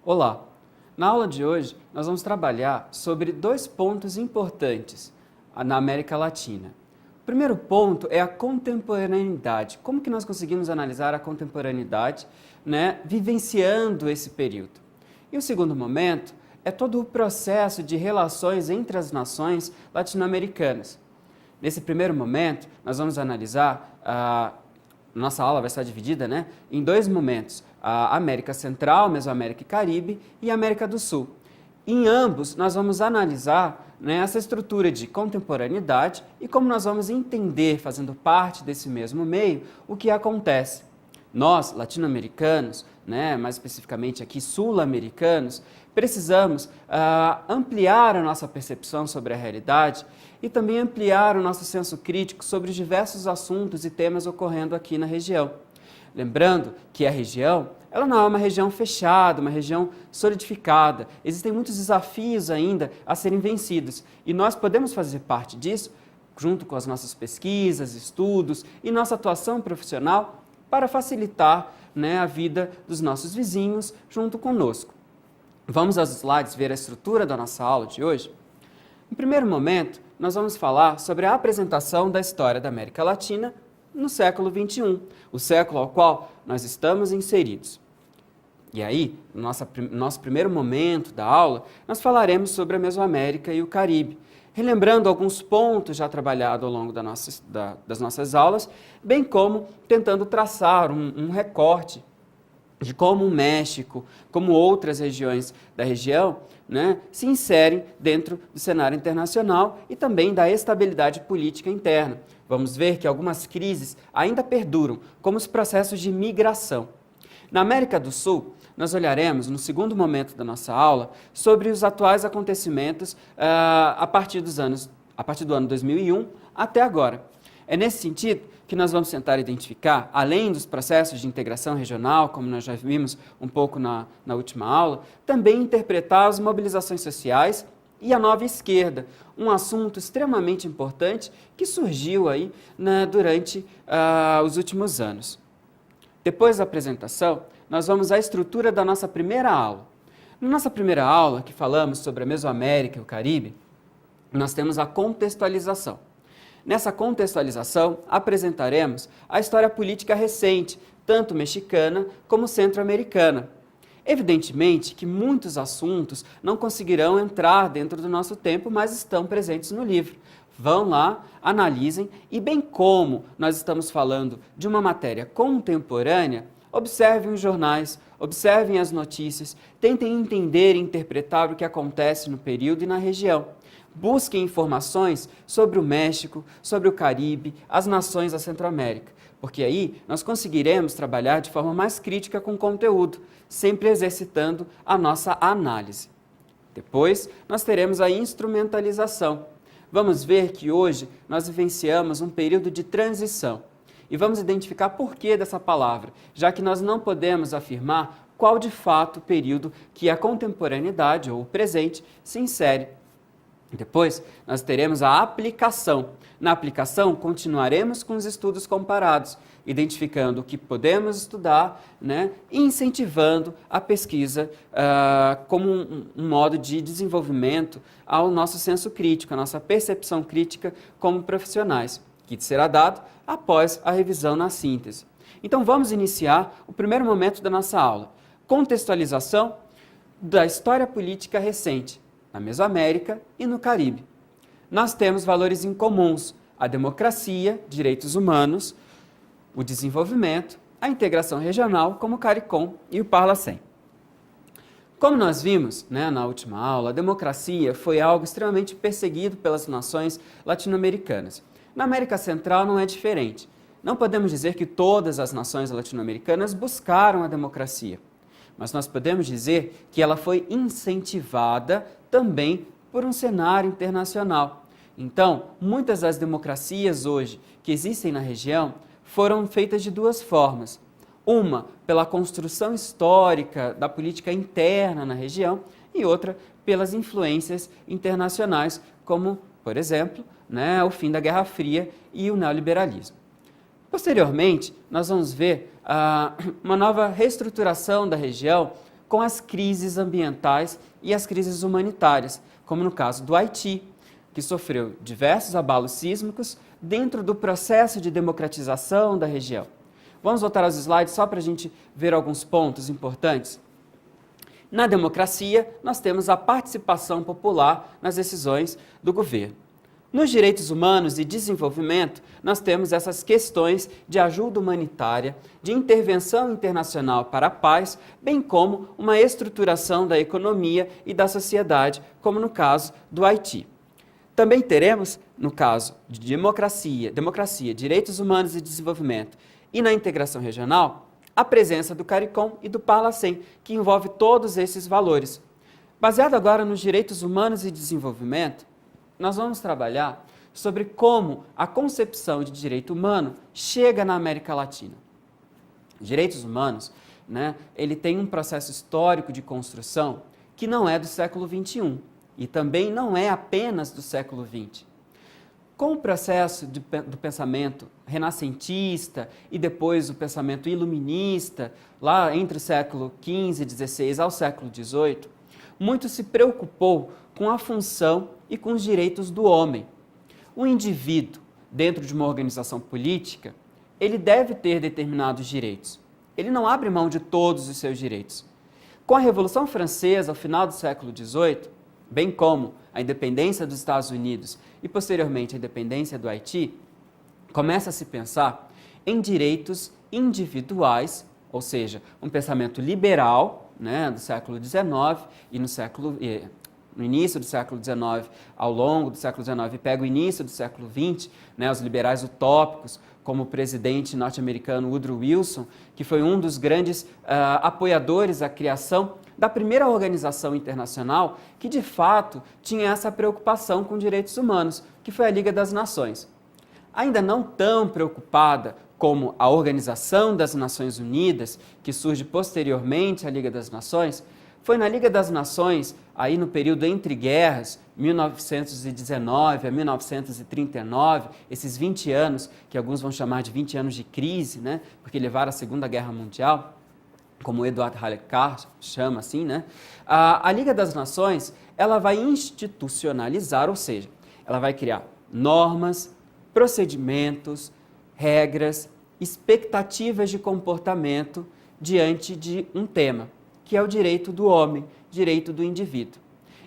Olá! Na aula de hoje, nós vamos trabalhar sobre dois pontos importantes na América Latina. O primeiro ponto é a contemporaneidade. Como que nós conseguimos analisar a contemporaneidade, vivenciando esse período? E o segundo momento é todo o processo de relações entre as nações latino-americanas. Nesse primeiro momento, nós vamos analisar nossa aula vai estar dividida em dois momentos, a América Central, Mesoamérica e Caribe e a América do Sul. Em ambos, nós vamos analisar essa estrutura de contemporaneidade e como nós vamos entender, fazendo parte desse mesmo meio, o que acontece. Nós, latino-americanos, mais especificamente aqui sul-americanos, precisamos ampliar a nossa percepção sobre a realidade e também ampliar o nosso senso crítico sobre diversos assuntos e temas ocorrendo aqui na região. Lembrando que a região, ela não é uma região fechada, uma região solidificada. Existem muitos desafios ainda a serem vencidos e nós podemos fazer parte disso, junto com as nossas pesquisas, estudos e nossa atuação profissional, para facilitar a vida dos nossos vizinhos junto conosco. Vamos aos slides ver a estrutura da nossa aula de hoje? No primeiro momento, nós vamos falar sobre a apresentação da história da América Latina no século XXI, o século ao qual nós estamos inseridos. E aí, no nosso primeiro momento da aula, nós falaremos sobre a Mesoamérica e o Caribe, relembrando alguns pontos já trabalhados ao longo das nossas aulas, bem como tentando traçar um recorte de como o México, como outras regiões da região, se inserem dentro do cenário internacional e também da estabilidade política interna. Vamos ver que algumas crises ainda perduram, como os processos de migração. Na América do Sul, nós olharemos, no segundo momento da nossa aula, sobre os atuais acontecimentos a partir do ano 2001 até agora. É nesse sentido que nós vamos tentar identificar, além dos processos de integração regional, como nós já vimos um pouco na última aula, também interpretar as mobilizações sociais e a nova esquerda, um assunto extremamente importante que surgiu aí durante os últimos anos. Depois da apresentação, nós vamos à estrutura da nossa primeira aula. Na nossa primeira aula, que falamos sobre a Mesoamérica e o Caribe, nós temos a contextualização. Nessa contextualização, apresentaremos a história política recente, tanto mexicana como centro-americana. Evidentemente que muitos assuntos não conseguirão entrar dentro do nosso tempo, mas estão presentes no livro. Vão lá, analisem e, bem como nós estamos falando de uma matéria contemporânea, observem os jornais, observem as notícias, tentem entender e interpretar o que acontece no período e na região. Busquem informações sobre o México, sobre o Caribe, as nações da Centro-América, porque aí nós conseguiremos trabalhar de forma mais crítica com o conteúdo, sempre exercitando a nossa análise. Depois, nós teremos a instrumentalização. Vamos ver que hoje nós vivenciamos um período de transição e vamos identificar por que dessa palavra, já que nós não podemos afirmar qual de fato o período que a contemporaneidade ou o presente se insere. Depois, nós teremos a aplicação. Na aplicação, continuaremos com os estudos comparados, identificando o que podemos estudar e incentivando a pesquisa como um modo de desenvolvimento ao nosso senso crítico, a nossa percepção crítica como profissionais, que será dado após a revisão na síntese. Então, vamos iniciar o primeiro momento da nossa aula, contextualização da história política recente, na Mesoamérica e no Caribe. Nós temos valores incomuns, a democracia, direitos humanos, o desenvolvimento, a integração regional, como o CARICOM e o Parlacen. Como nós vimos na última aula, a democracia foi algo extremamente perseguido pelas nações latino-americanas. Na América Central não é diferente. Não podemos dizer que todas as nações latino-americanas buscaram a democracia, mas nós podemos dizer que ela foi incentivada também por um cenário internacional. Então, muitas das democracias hoje que existem na região foram feitas de duas formas. Uma, pela construção histórica da política interna na região e outra, pelas influências internacionais, como, por exemplo, o fim da Guerra Fria e o neoliberalismo. Posteriormente, nós vamos ver uma nova reestruturação da região com as crises ambientais e as crises humanitárias, como no caso do Haiti, que sofreu diversos abalos sísmicos dentro do processo de democratização da região. Vamos voltar aos slides só para a gente ver alguns pontos importantes. Na democracia, nós temos a participação popular nas decisões do governo. Nos direitos humanos e desenvolvimento, nós temos essas questões de ajuda humanitária, de intervenção internacional para a paz, bem como uma estruturação da economia e da sociedade, como no caso do Haiti. Também teremos, no caso de democracia, direitos humanos e desenvolvimento e na integração regional, a presença do CARICOM e do Parlacen, que envolve todos esses valores. Baseado agora nos direitos humanos e desenvolvimento, nós vamos trabalhar sobre como a concepção de direito humano chega na América Latina. Direitos humanos, ele tem um processo histórico de construção que não é do século XXI e também não é apenas do século XX. Com o processo do pensamento renascentista e depois o pensamento iluminista, lá entre o século XV e XVI ao século XVIII, muito se preocupou com a função e com os direitos do homem. O indivíduo, dentro de uma organização política, ele deve ter determinados direitos. Ele não abre mão de todos os seus direitos. Com a Revolução Francesa, ao final do século XVIII, bem como a independência dos Estados Unidos e, posteriormente, a independência do Haiti, começa a se pensar em direitos individuais, ou seja, um pensamento liberal, do século XIX e no início do século XIX, ao longo do século XIX, pega o início do século XX, os liberais utópicos, como o presidente norte-americano Woodrow Wilson, que foi um dos grandes apoiadores da criação da primeira organização internacional que, de fato, tinha essa preocupação com direitos humanos, que foi a Liga das Nações. Ainda não tão preocupada como a Organização das Nações Unidas, que surge posteriormente à Liga das Nações, foi na Liga das Nações, aí no período entre guerras, 1919 a 1939, esses 20 anos, que alguns vão chamar de 20 anos de crise, porque levaram à Segunda Guerra Mundial, como Edward Hallekar chama assim, a Liga das Nações, ela vai institucionalizar, ou seja, ela vai criar normas, procedimentos, regras, expectativas de comportamento diante de um tema, que é o direito do homem, direito do indivíduo.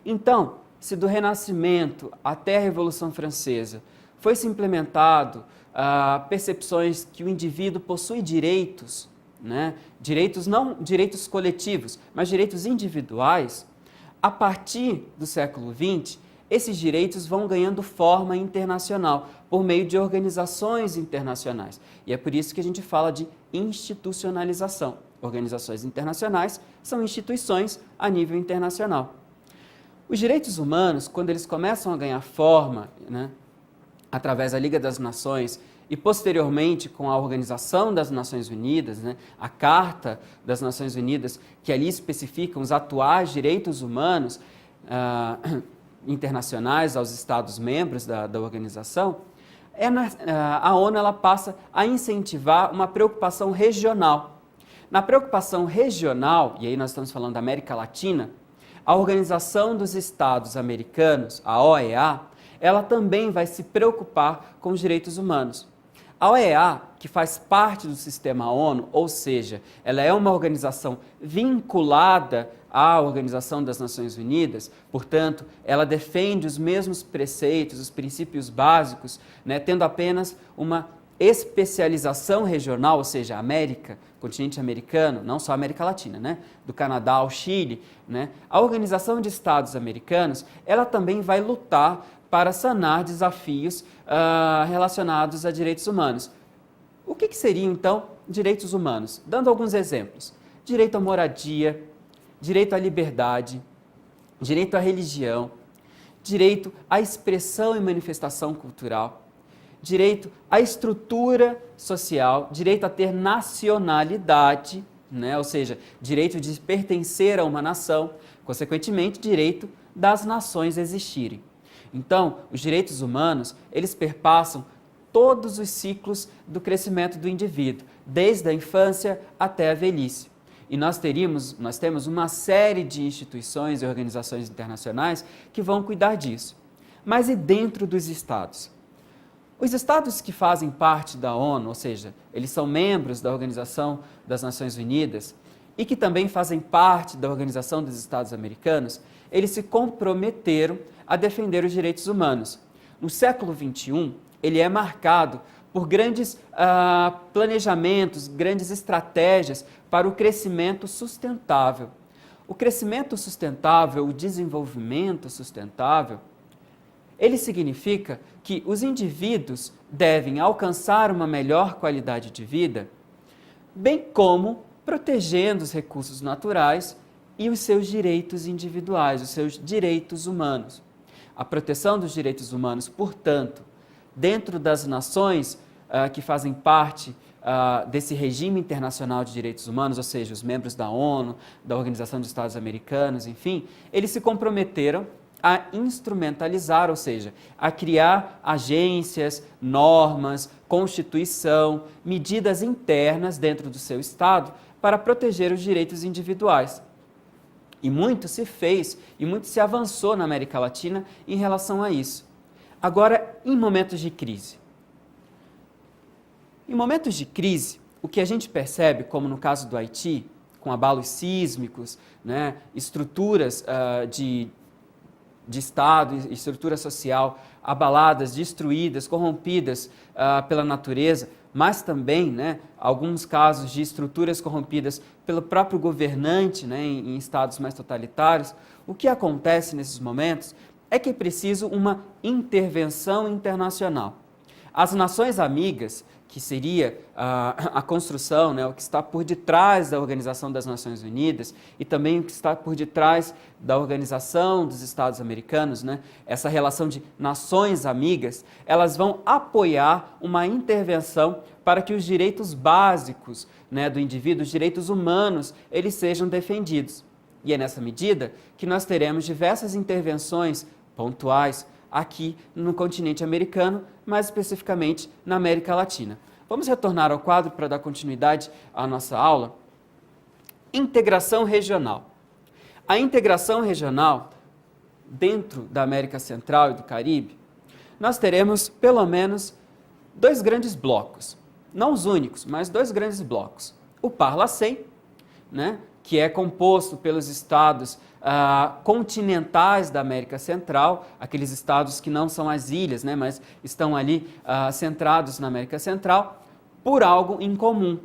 Então, se do Renascimento até a Revolução Francesa foi-se implementado percepções que o indivíduo possui direitos, direitos não direitos coletivos, mas direitos individuais, a partir do século XX, esses direitos vão ganhando forma internacional, por meio de organizações internacionais. E é por isso que a gente fala de institucionalização. Organizações internacionais são instituições a nível internacional. Os direitos humanos, quando eles começam a ganhar forma, através da Liga das Nações e posteriormente com a Organização das Nações Unidas, a Carta das Nações Unidas, que ali especificam os atuais direitos humanos internacionais aos Estados-membros da organização, a ONU ela passa a incentivar uma preocupação regional. Na preocupação regional, e aí nós estamos falando da América Latina, a Organização dos Estados Americanos, a OEA, ela também vai se preocupar com os direitos humanos. A OEA, que faz parte do sistema ONU, ou seja, ela é uma organização vinculada à Organização das Nações Unidas, portanto, ela defende os mesmos preceitos, os princípios básicos, tendo apenas uma especialização regional, ou seja, América, continente americano, não só América Latina, do Canadá ao Chile, a Organização de Estados Americanos, ela também vai lutar para sanar desafios relacionados a direitos humanos. O que seriam, então, direitos humanos? Dando alguns exemplos. Direito à moradia, direito à liberdade, direito à religião, direito à expressão e manifestação cultural, direito à estrutura social, direito a ter nacionalidade, ou seja, direito de pertencer a uma nação, consequentemente, direito das nações existirem. Então, os direitos humanos, eles perpassam todos os ciclos do crescimento do indivíduo, desde a infância até a velhice. E nós temos uma série de instituições e organizações internacionais que vão cuidar disso. Mas e dentro dos estados? Os estados que fazem parte da ONU, ou seja, eles são membros da Organização das Nações Unidas e que também fazem parte da Organização dos Estados Americanos, eles se comprometeram a defender os direitos humanos. No século XXI, ele é marcado por grandes planejamentos, grandes estratégias para o crescimento sustentável. O crescimento sustentável, o desenvolvimento sustentável, ele significa que os indivíduos devem alcançar uma melhor qualidade de vida, bem como protegendo os recursos naturais e os seus direitos individuais, os seus direitos humanos. A proteção dos direitos humanos, portanto, dentro das nações que fazem parte desse regime internacional de direitos humanos, ou seja, os membros da ONU, da Organização dos Estados Americanos, enfim, eles se comprometeram a instrumentalizar, ou seja, a criar agências, normas, constituição, medidas internas dentro do seu Estado para proteger os direitos individuais. E muito se fez e muito se avançou na América Latina em relação a isso. Agora, em momentos de crise. Em momentos de crise, o que a gente percebe, como no caso do Haiti, com abalos sísmicos, né, estruturas de Estado, estrutura social abaladas, destruídas, corrompidas pela natureza, mas também, né, alguns casos de estruturas corrompidas pelo próprio governante, né, em estados mais totalitários. O que acontece nesses momentos é que é preciso uma intervenção internacional. As nações amigas, que seria a construção, né, o que está por detrás da Organização das Nações Unidas e também o que está por detrás da Organização dos Estados Americanos, né, essa relação de nações amigas, elas vão apoiar uma intervenção para que os direitos básicos, né, do indivíduo, os direitos humanos, eles sejam defendidos. E é nessa medida que nós teremos diversas intervenções pontuais aqui no continente americano, mais especificamente na América Latina. Vamos retornar ao quadro para dar continuidade à nossa aula. Integração regional. A integração regional, dentro da América Central e do Caribe, nós teremos pelo menos dois grandes blocos. Não os únicos, mas dois grandes blocos. O Parlacen, né, que é composto pelos estados continentais da América Central, aqueles estados que não são as ilhas, né, mas estão ali centrados na América Central, por algo em comum.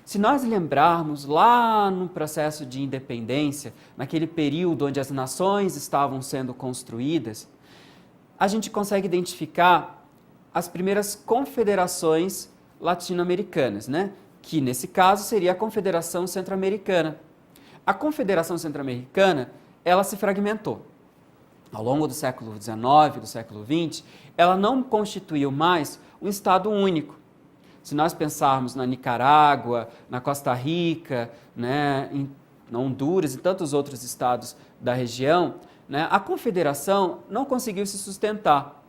Se nós lembrarmos lá no processo de independência, naquele período onde as nações estavam sendo construídas, a gente consegue identificar as primeiras confederações latino-americanas, né, que nesse caso seria a Confederação Centro-Americana. A Confederação Centro-Americana, ela se fragmentou. Ao longo do século XIX, do século XX, ela não constituiu mais um Estado único. Se nós pensarmos na Nicarágua, na Costa Rica, né, na Honduras e tantos outros estados da região, né, a Confederação não conseguiu se sustentar.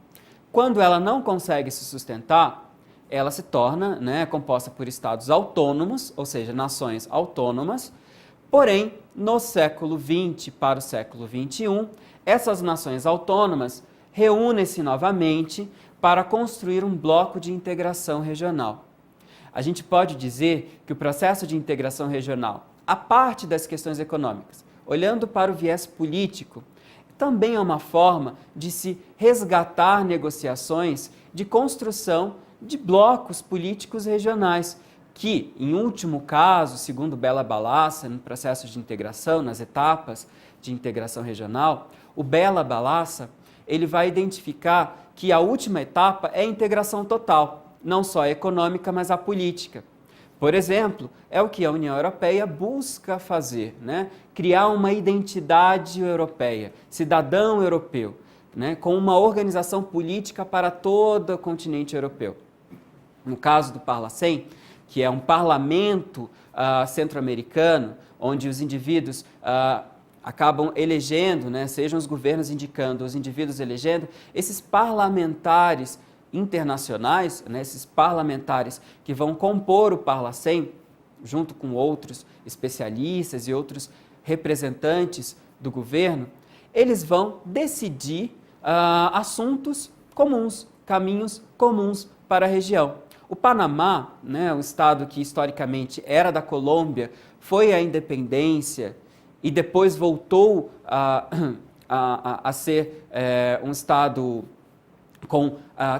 Quando ela não consegue se sustentar, ela se torna, né, composta por estados autônomos, ou seja, nações autônomas. Porém, no século XX para o século XXI, essas nações autônomas reúnem-se novamente para construir um bloco de integração regional. A gente pode dizer que o processo de integração regional, a parte das questões econômicas, olhando para o viés político, também é uma forma de se resgatar negociações de construção de blocos políticos regionais, que, em último caso, segundo Bela Balassa, no processo de integração, nas etapas de integração regional, o Bela Balassa, ele vai identificar que a última etapa é a integração total, não só a econômica, mas a política. Por exemplo, é o que a União Europeia busca fazer, né? Criar uma identidade europeia, cidadão europeu, né? Com uma organização política para todo o continente europeu. No caso do Parlacen, que é um parlamento centro-americano, onde os indivíduos acabam elegendo, né, sejam os governos indicando, os indivíduos elegendo, esses parlamentares internacionais, né, esses parlamentares que vão compor o Parlacen, junto com outros especialistas e outros representantes do governo, eles vão decidir assuntos comuns, caminhos comuns para a região. O Panamá, né, o estado que historicamente era da Colômbia, foi à independência e depois voltou a ser um estado com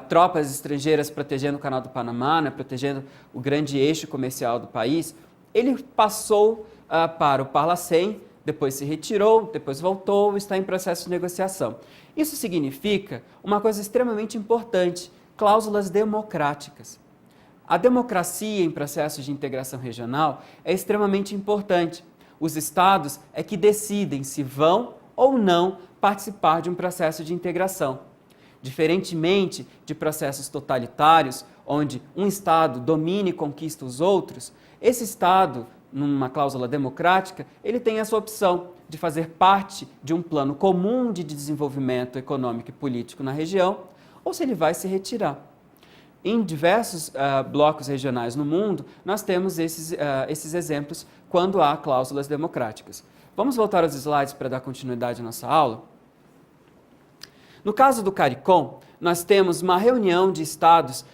tropas estrangeiras protegendo o Canal do Panamá, né, protegendo o grande eixo comercial do país. Ele passou para o Parlacen, depois se retirou, depois voltou, está em processo de negociação. Isso significa uma coisa extremamente importante: cláusulas democráticas. A democracia em processos de integração regional é extremamente importante. Os estados é que decidem se vão ou não participar de um processo de integração. Diferentemente de processos totalitários, onde um estado domina e conquista os outros, esse estado, numa cláusula democrática, ele tem essa opção de fazer parte de um plano comum de desenvolvimento econômico e político na região, ou se ele vai se retirar. Em diversos blocos regionais no mundo, nós temos esses exemplos quando há cláusulas democráticas. Vamos voltar aos slides para dar continuidade à nossa aula? No caso do CARICOM, nós temos uma reunião de estados,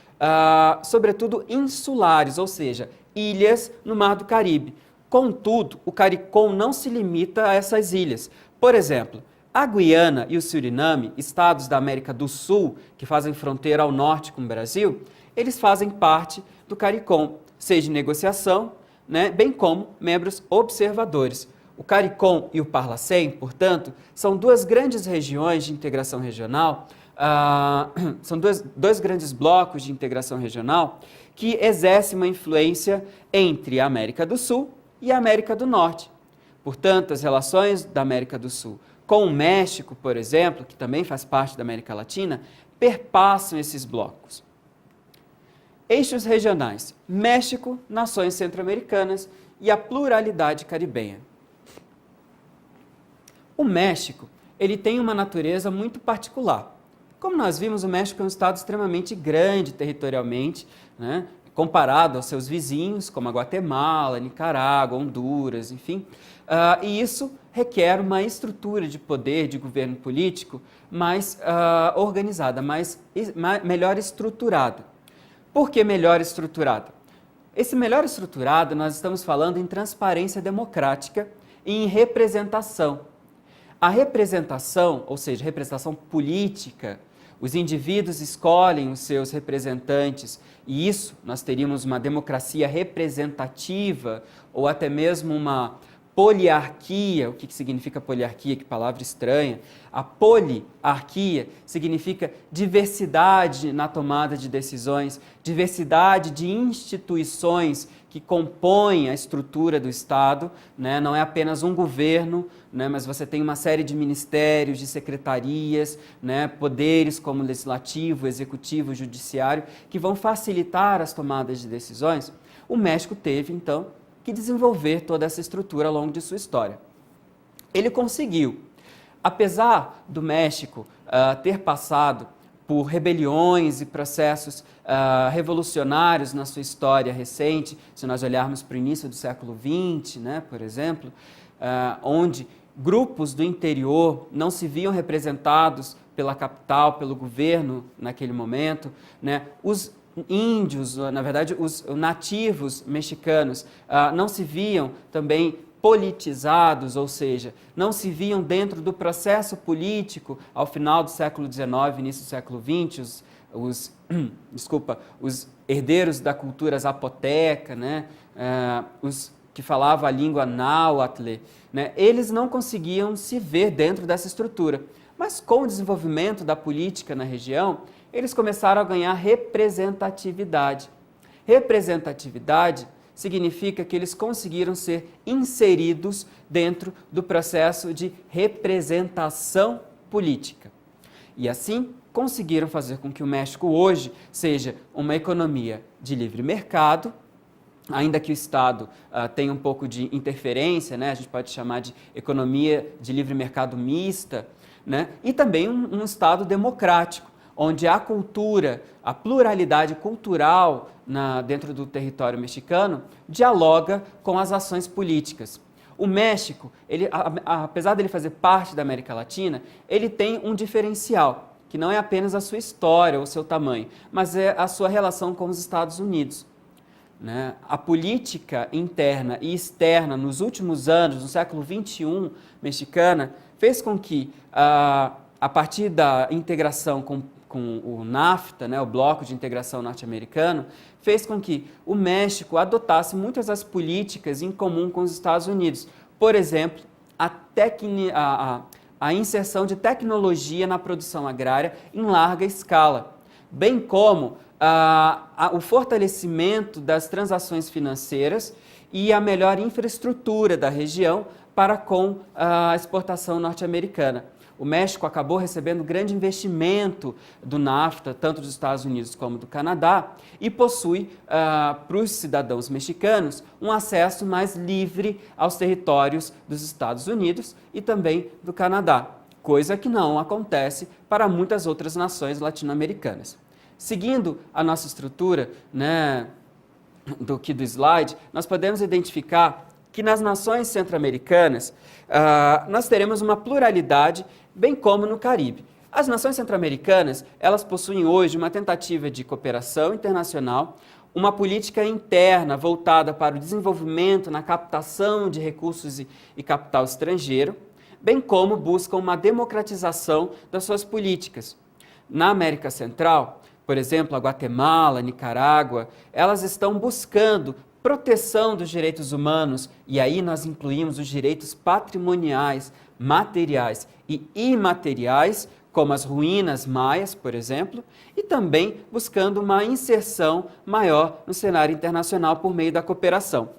sobretudo insulares, ou seja, ilhas no Mar do Caribe. Contudo, o CARICOM não se limita a essas ilhas. Por exemplo, a Guiana e o Suriname, estados da América do Sul, que fazem fronteira ao norte com o Brasil, eles fazem parte do CARICOM, seja de negociação, né, bem como membros observadores. O CARICOM e o Parlacen, portanto, são duas grandes regiões de integração regional, são dois grandes blocos de integração regional que exercem uma influência entre a América do Sul e a América do Norte. Portanto, as relações da América do Sul com o México, por exemplo, que também faz parte da América Latina, perpassam esses blocos. Eixos regionais: México, nações centro-americanas e a pluralidade caribenha. O México, ele tem uma natureza muito particular. Como nós vimos, o México é um estado extremamente grande territorialmente, né, comparado aos seus vizinhos, como a Guatemala, Nicarágua, Honduras, enfim. E isso requer uma estrutura de poder, de governo político mais organizada, melhor estruturada. Por que melhor estruturada? Esse melhor estruturado, nós estamos falando em transparência democrática e em representação. A representação, ou seja, representação política, os indivíduos escolhem os seus representantes e isso nós teríamos uma democracia representativa ou até mesmo uma poliarquia. O que significa poliarquia? Que palavra estranha. A poliarquia significa diversidade na tomada de decisões, diversidade de instituições que compõem a estrutura do Estado, né? Não é apenas um governo, né? Mas você tem uma série de ministérios, de secretarias, né? Poderes como legislativo, executivo, judiciário, que vão facilitar as tomadas de decisões. O México teve, então, que desenvolver toda essa estrutura ao longo de sua história. Ele conseguiu. Apesar do México ter passado por rebeliões e processos revolucionários na sua história recente, se nós olharmos para o início do século XX, né, por exemplo, onde grupos do interior não se viam representados pela capital, pelo governo naquele momento, né, os índios, na verdade, os nativos mexicanos não se viam também politizados, ou seja, não se viam dentro do processo político ao final do século XIX, início do século XX, os herdeiros da cultura zapoteca, né, os que falavam a língua náhuatl, né, eles não conseguiam se ver dentro dessa estrutura. Mas com o desenvolvimento da política na região, eles começaram a ganhar representatividade. Representatividade significa que eles conseguiram ser inseridos dentro do processo de representação política. E assim, conseguiram fazer com que o México hoje seja uma economia de livre mercado, ainda que o Estado tenha um pouco de interferência, né? A gente pode chamar de economia de livre mercado mista, né? E também um Estado democrático, onde a cultura, a pluralidade cultural dentro do território mexicano dialoga com as ações políticas. O México, apesar de ele fazer parte da América Latina, ele tem um diferencial, que não é apenas a sua história ou o seu tamanho, mas é a sua relação com os Estados Unidos. Né? A política interna e externa nos últimos anos, no século XXI mexicana, fez com que, a partir da integração com o NAFTA, né, o Bloco de Integração Norte-Americano, fez com que o México adotasse muitas das políticas em comum com os Estados Unidos. Por exemplo, a inserção de tecnologia na produção agrária em larga escala, bem como o fortalecimento das transações financeiras e a melhor infraestrutura da região para com a exportação norte-americana. O México acabou recebendo grande investimento do NAFTA, tanto dos Estados Unidos como do Canadá, e possui, para os cidadãos mexicanos, um acesso mais livre aos territórios dos Estados Unidos e também do Canadá, coisa que não acontece para muitas outras nações latino-americanas. Seguindo a nossa estrutura, né, do slide, nós podemos identificar que nas nações centro-americanas nós teremos uma pluralidade, bem como no Caribe. As nações centro-americanas, elas possuem hoje uma tentativa de cooperação internacional, uma política interna voltada para o desenvolvimento na captação de recursos e capital estrangeiro, bem como buscam uma democratização das suas políticas. Na América Central, por exemplo, a Guatemala, Nicarágua, elas estão buscando proteção dos direitos humanos, e aí nós incluímos os direitos patrimoniais, materiais e imateriais, como as ruínas maias, por exemplo, e também buscando uma inserção maior no cenário internacional por meio da cooperação.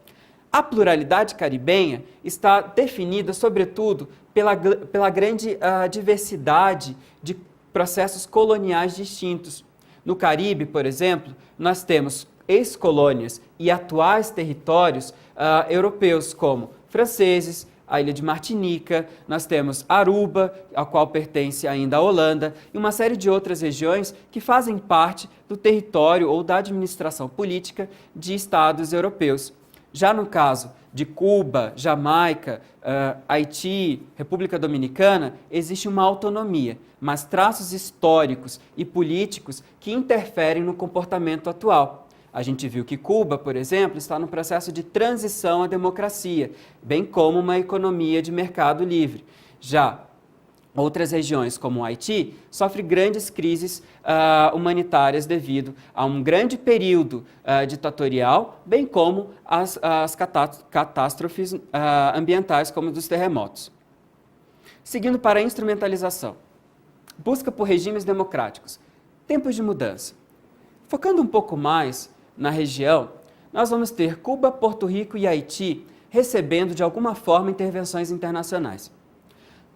A pluralidade caribenha está definida, sobretudo, pela grande diversidade de processos coloniais distintos. No Caribe, por exemplo, nós temos ex-colônias e atuais territórios europeus, como franceses, a ilha de Martinica, nós temos Aruba, a qual pertence ainda à Holanda, e uma série de outras regiões que fazem parte do território ou da administração política de estados europeus. Já no caso de Cuba, Jamaica, Haiti, República Dominicana, existe uma autonomia, mas traços históricos e políticos que interferem no comportamento atual. A gente viu que Cuba, por exemplo, está no processo de transição à democracia, bem como uma economia de mercado livre. Já outras regiões, como o Haiti, sofrem grandes crises humanitárias devido a um grande período ditatorial, bem como as catástrofes ambientais, como dos terremotos. Seguindo para a instrumentalização. Busca por regimes democráticos. Tempos de mudança. Focando um pouco mais na região, nós vamos ter Cuba, Porto Rico e Haiti recebendo de alguma forma intervenções internacionais.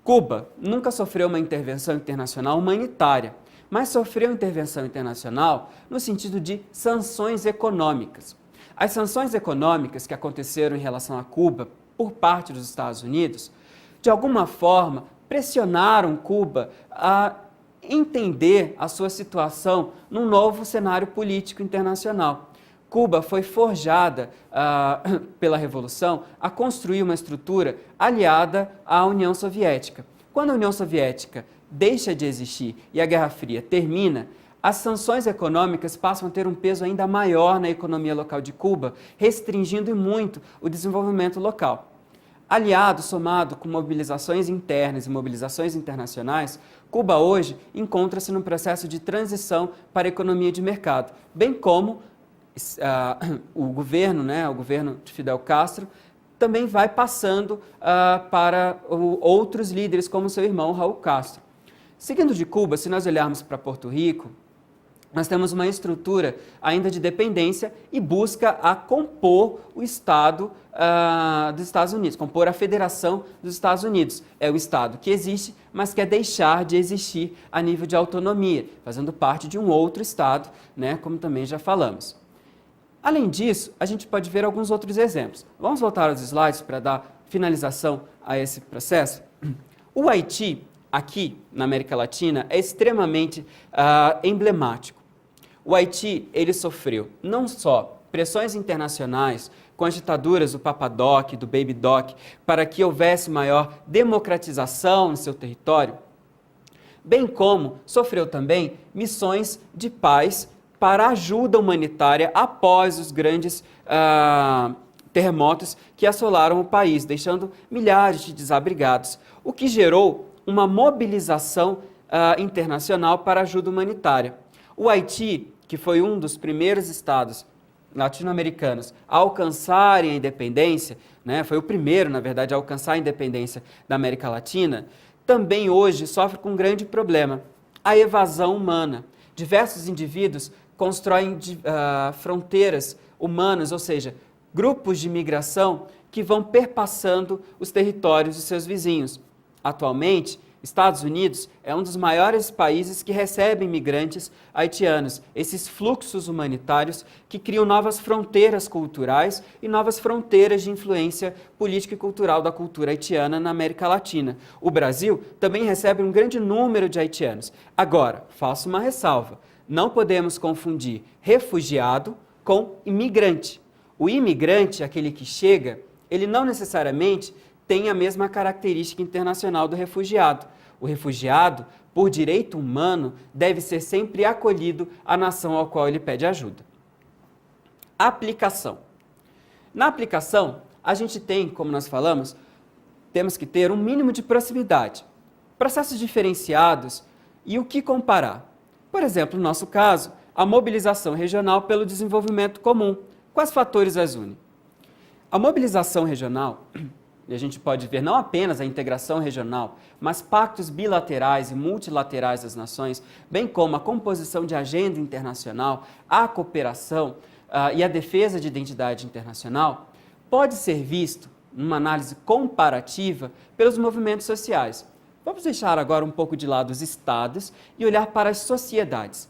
Cuba nunca sofreu uma intervenção internacional humanitária, mas sofreu intervenção internacional no sentido de sanções econômicas. As sanções econômicas que aconteceram em relação a Cuba por parte dos Estados Unidos, de alguma forma, pressionaram Cuba a entender a sua situação num novo cenário político internacional. Cuba foi forjada pela Revolução a construir uma estrutura aliada à União Soviética. Quando a União Soviética deixa de existir e a Guerra Fria termina, as sanções econômicas passam a ter um peso ainda maior na economia local de Cuba, restringindo muito o desenvolvimento local. Aliado, somado com mobilizações internas e mobilizações internacionais, Cuba hoje encontra-se num processo de transição para a economia de mercado, bem como o governo de Fidel Castro, também vai passando para outros líderes, como seu irmão Raul Castro. Seguindo de Cuba, se nós olharmos para Porto Rico, nós temos uma estrutura ainda de dependência e busca a compor o Estado dos Estados Unidos, compor a Federação dos Estados Unidos. É o Estado que existe, mas quer deixar de existir a nível de autonomia, fazendo parte de um outro Estado, né, como também já falamos. Além disso, a gente pode ver alguns outros exemplos. Vamos voltar aos slides para dar finalização a esse processo? O Haiti, aqui na América Latina é extremamente emblemático. O Haiti, ele sofreu não só pressões internacionais com as ditaduras do Papa Doc, do Baby Doc, para que houvesse maior democratização no seu território, bem como sofreu também missões de paz para ajuda humanitária após os grandes terremotos que assolaram o país, deixando milhares de desabrigados, o que gerou uma mobilização internacional para ajuda humanitária. O Haiti, que foi um dos primeiros estados latino-americanos a alcançarem a independência, né, foi o primeiro, na verdade, a alcançar a independência da América Latina, também hoje sofre com um grande problema, a evasão humana. Diversos indivíduos constroem fronteiras humanas, ou seja, grupos de migração que vão perpassando os territórios de seus vizinhos. Atualmente, Estados Unidos é um dos maiores países que recebem migrantes haitianos, esses fluxos humanitários que criam novas fronteiras culturais e novas fronteiras de influência política e cultural da cultura haitiana na América Latina. O Brasil também recebe um grande número de haitianos. Agora, faço uma ressalva, não podemos confundir refugiado com imigrante. O imigrante, aquele que chega, ele não necessariamente tem a mesma característica internacional do refugiado. O refugiado, por direito humano, deve ser sempre acolhido à nação ao qual ele pede ajuda. Aplicação. Na aplicação, a gente tem, como nós falamos, temos que ter um mínimo de proximidade, processos diferenciados e o que comparar. Por exemplo, no nosso caso, a mobilização regional pelo desenvolvimento comum. Quais fatores as unem? A mobilização regional, e a gente pode ver não apenas a integração regional, mas pactos bilaterais e multilaterais das nações, bem como a composição de agenda internacional, a cooperação e a defesa de identidade internacional, pode ser visto, numa análise comparativa, pelos movimentos sociais. Vamos deixar agora um pouco de lado os estados e olhar para as sociedades.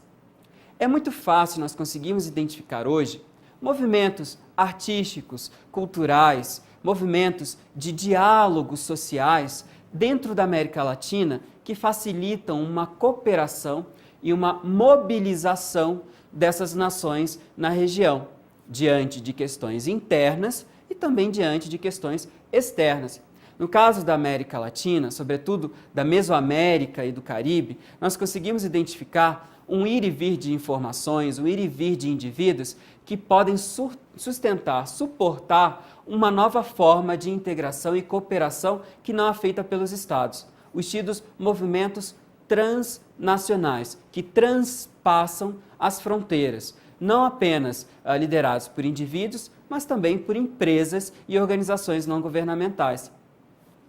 É muito fácil nós conseguirmos identificar hoje movimentos artísticos, culturais, movimentos de diálogos sociais dentro da América Latina que facilitam uma cooperação e uma mobilização dessas nações na região, diante de questões internas e também diante de questões externas. No caso da América Latina, sobretudo da Mesoamérica e do Caribe, nós conseguimos identificar um ir e vir de informações, um ir e vir de indivíduos que podem sustentar, suportar uma nova forma de integração e cooperação que não é feita pelos Estados. Os tidos movimentos transnacionais, que transpassam as fronteiras, não apenas liderados por indivíduos, mas também por empresas e organizações não governamentais.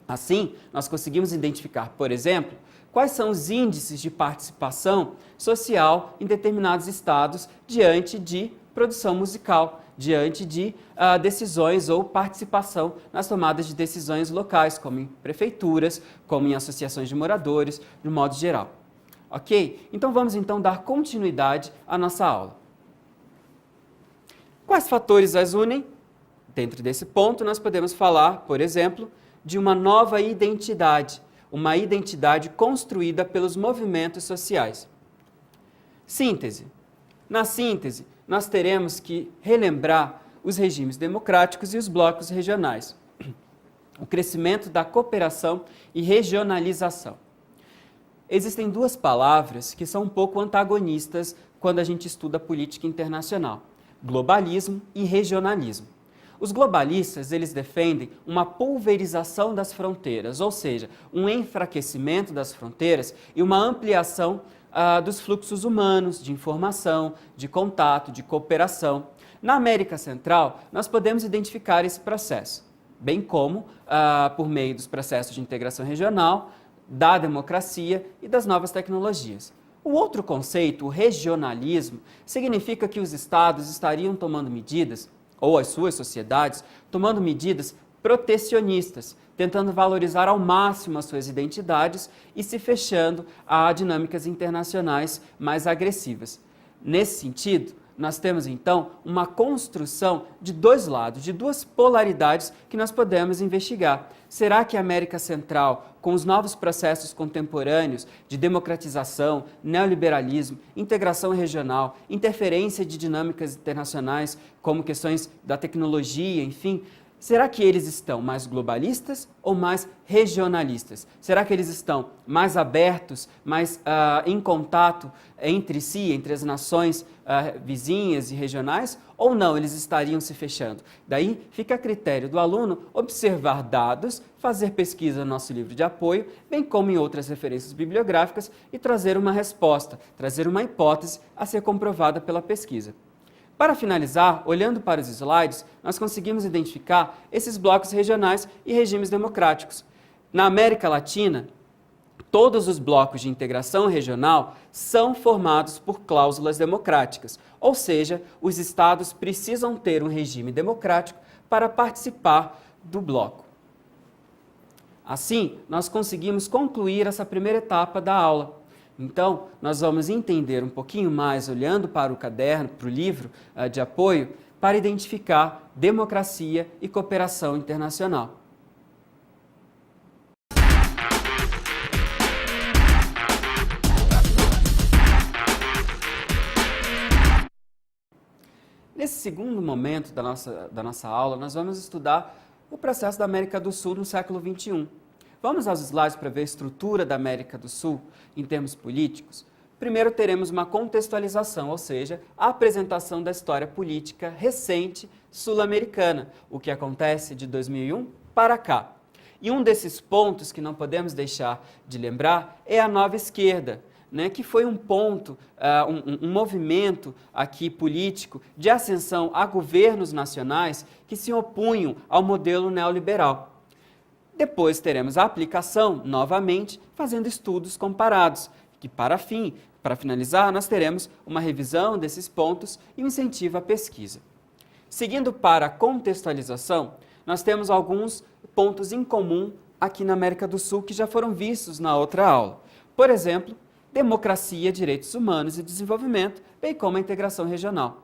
Assim, nós conseguimos identificar, por exemplo, quais são os índices de participação social em determinados estados diante de produção musical, diante de decisões ou participação nas tomadas de decisões locais, como em prefeituras, como em associações de moradores, de modo geral. Ok? Então vamos dar continuidade à nossa aula. Quais fatores as unem? Dentro desse ponto, nós podemos falar, por exemplo, de uma nova identidade, uma identidade construída pelos movimentos sociais. Síntese. Na síntese, nós teremos que relembrar os regimes democráticos e os blocos regionais, o crescimento da cooperação e regionalização. Existem duas palavras que são um pouco antagonistas quando a gente estuda política internacional: globalismo e regionalismo. Os globalistas, eles defendem uma pulverização das fronteiras, ou seja, um enfraquecimento das fronteiras e uma ampliação dos fluxos humanos, de informação, de contato, de cooperação. Na América Central, nós podemos identificar esse processo, bem como por meio dos processos de integração regional, da democracia e das novas tecnologias. O outro conceito, o regionalismo, significa que os estados estariam tomando medidas, ou as suas sociedades, tomando medidas protecionistas, tentando valorizar ao máximo as suas identidades e se fechando a dinâmicas internacionais mais agressivas. Nesse sentido, nós temos então uma construção de dois lados, de duas polaridades que nós podemos investigar. Será que a América Central, com os novos processos contemporâneos de democratização, neoliberalismo, integração regional, interferência de dinâmicas internacionais, como questões da tecnologia, enfim, será que eles estão mais globalistas ou mais regionalistas? Será que eles estão mais abertos, mais em contato entre si, entre as nações vizinhas e regionais? Ou não, eles estariam se fechando? Daí fica a critério do aluno observar dados, fazer pesquisa no nosso livro de apoio, bem como em outras referências bibliográficas e trazer uma resposta, trazer uma hipótese a ser comprovada pela pesquisa. Para finalizar, olhando para os slides, nós conseguimos identificar esses blocos regionais e regimes democráticos. Na América Latina, todos os blocos de integração regional são formados por cláusulas democráticas, ou seja, os estados precisam ter um regime democrático para participar do bloco. Assim, nós conseguimos concluir essa primeira etapa da aula. Então, nós vamos entender um pouquinho mais, olhando para o caderno, para o livro de apoio, para identificar democracia e cooperação internacional. Nesse segundo momento da nossa aula, nós vamos estudar o processo da América do Sul no século XXI. Vamos aos slides para ver a estrutura da América do Sul em termos políticos. Primeiro teremos uma contextualização, ou seja, a apresentação da história política recente sul-americana, o que acontece de 2001 para cá. E um desses pontos que não podemos deixar de lembrar é a nova esquerda, que foi um ponto, um movimento aqui político de ascensão a governos nacionais que se opunham ao modelo neoliberal. Depois teremos a aplicação, novamente, fazendo estudos comparados, que para finalizar, nós teremos uma revisão desses pontos e um incentivo à pesquisa. Seguindo para a contextualização, nós temos alguns pontos em comum aqui na América do Sul que já foram vistos na outra aula. Por exemplo, democracia, direitos humanos e desenvolvimento, bem como a integração regional.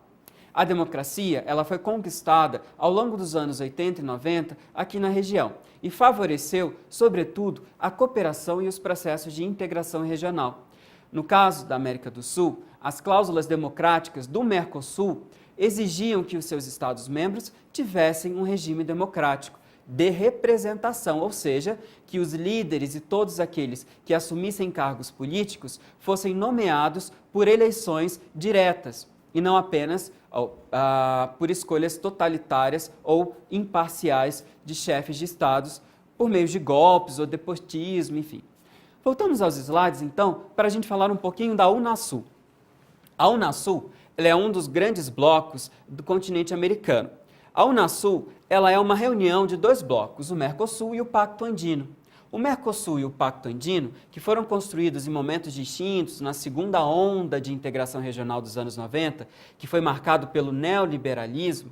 A democracia ela foi conquistada ao longo dos anos 80 e 90 aqui na região e favoreceu, sobretudo, a cooperação e os processos de integração regional. No caso da América do Sul, as cláusulas democráticas do Mercosul exigiam que os seus Estados-membros tivessem um regime democrático de representação, ou seja, que os líderes e todos aqueles que assumissem cargos políticos fossem nomeados por eleições diretas e não apenas por escolhas totalitárias ou imparciais de chefes de estados por meio de golpes ou nepotismo, enfim. Voltamos aos slides, então, para a gente falar um pouquinho da Unasul. A Unasul ela é um dos grandes blocos do continente americano. A Unasul ela é uma reunião de dois blocos, o Mercosul e o Pacto Andino. O Mercosul e o Pacto Andino, que foram construídos em momentos distintos, na segunda onda de integração regional dos anos 90, que foi marcado pelo neoliberalismo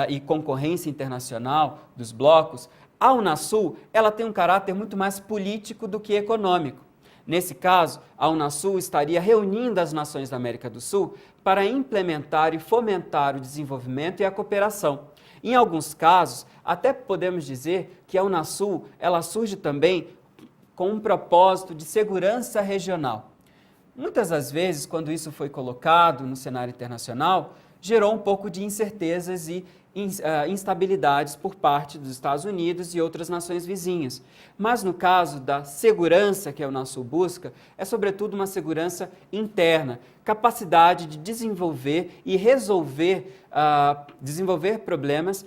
e concorrência internacional dos blocos, a Unasul ela tem um caráter muito mais político do que econômico. Nesse caso, a Unasul estaria reunindo as nações da América do Sul para implementar e fomentar o desenvolvimento e a cooperação. Em alguns casos, até podemos dizer que a Unasul ela surge também com um propósito de segurança regional. Muitas das vezes, quando isso foi colocado no cenário internacional, gerou um pouco de incertezas e instabilidades por parte dos Estados Unidos e outras nações vizinhas. Mas no caso da segurança que a Unasul busca, é sobretudo uma segurança interna, capacidade de desenvolver e resolver problemas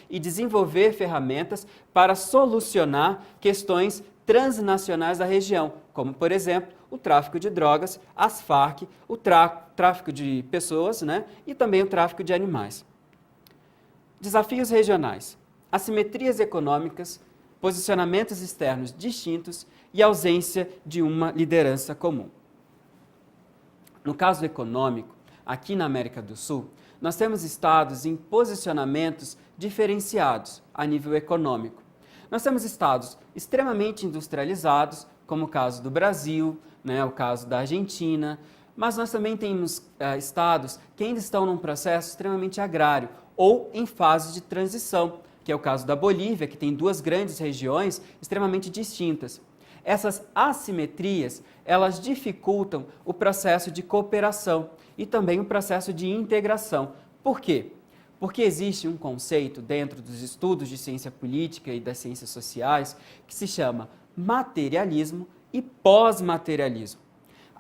e desenvolver ferramentas para solucionar questões transnacionais da região, como, por exemplo, o tráfico de drogas, as Farc, o tráfico de pessoas, e também o tráfico de animais. Desafios regionais, assimetrias econômicas, posicionamentos externos distintos e ausência de uma liderança comum. No caso econômico, aqui na América do Sul, nós temos estados em posicionamentos diferenciados a nível econômico. Nós temos estados extremamente industrializados, como o caso do Brasil, o caso da Argentina, mas nós também temos estados que ainda estão num processo extremamente agrário ou em fase de transição, que é o caso da Bolívia, que tem duas grandes regiões extremamente distintas. Essas assimetrias, elas dificultam o processo de cooperação e também o processo de integração. Por quê? Porque existe um conceito dentro dos estudos de ciência política e das ciências sociais que se chama materialismo e pós-materialismo.